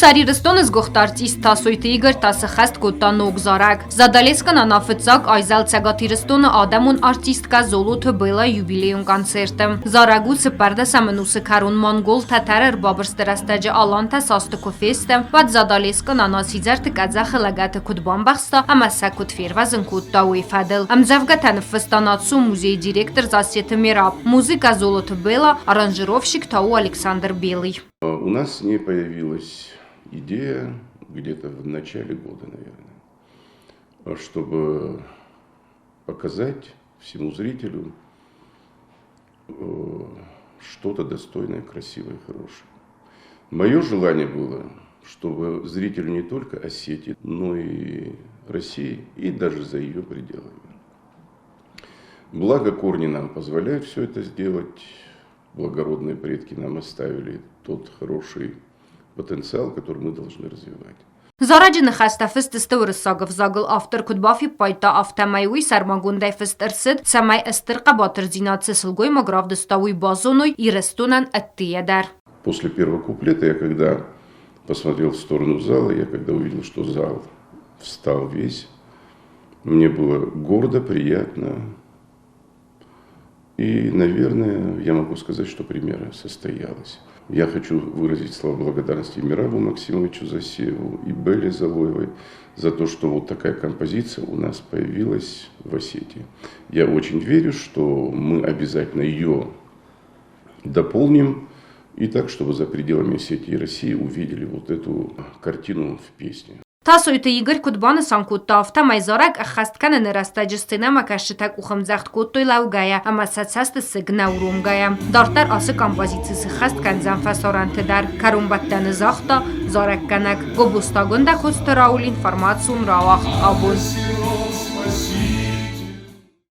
Սարիրստոնը զգողտարծիս տասոյթի իգր տասը խեստ կոտանոկ զարակ։ Զադալեսկան անաֆծակ այզալ ցագաթիրստոնը ադամուն արտիստկա զոլոթը բելա юбилейուն կոնցերտը։ Զարագու սպարդը սամնուսը քարուն մոնգոլ թաթարը բաբրստերաստաջը ալանտա սաստկո ֆեստը, վատ զադալեսկան անասիձար տկածախը լագատը կուտբամբախստա, ամասակուտ ֆիրվազն կուտտաուի ֆադել։ Ամզավգատան ֆստանացու музей директор Засета Мираб, музыка золото Белла, аранжировщик Тау Александр Белый. У нас не появилась идея где-то в начале года, наверное, чтобы показать всему зрителю что-то достойное, красивое, хорошее. Мое желание было, чтобы зрителю не только Осетии, но и России, и даже за ее пределами. Благо корни нам позволяют все это сделать, благородные предки нам оставили тот хороший потенциал, который мы должны развивать. Զարաջը նխաստաֆստ ստորը սագով զագլ ավտր կուտբաֆի պայտա ավտամայուի սարմագունդայ ֆստերսդ սամայ ստրկա բատրձինացը սլգոյ մագրավ դստավուի базоной и рестунан аттиедар. После первого куплета я когда посмотрел в сторону зала, я когда увидел, что зал встал весь, мне было гордо, приятно. И, наверное, я могу сказать, что премьера состоялась. Я хочу выразить слова благодарности Мирабу Максимовичу Засееву и Белле Залоевой за то, что вот такая композиция у нас появилась в Осетии. Я очень верю, что мы обязательно ее дополним и так, чтобы за пределами Осетии и России увидели вот эту картину в песне. Տասոյթը իգր կուտբանը սանկուտտա ավտամայ զարակ ախաստկանը նրաստաջը ստենամա կաշտակ ուխմձախտ կոտոյ լավգայա, ամասացաստը սգնա ուրում գայա։ Դարտար ասը կամպոզիցիсы խաստկան զանֆասորանты դար, կարումբаттаны զախտա, զարակ կանակ, գոբուստագոնդա խոստը ռաուլ ինформацию рауах абуз.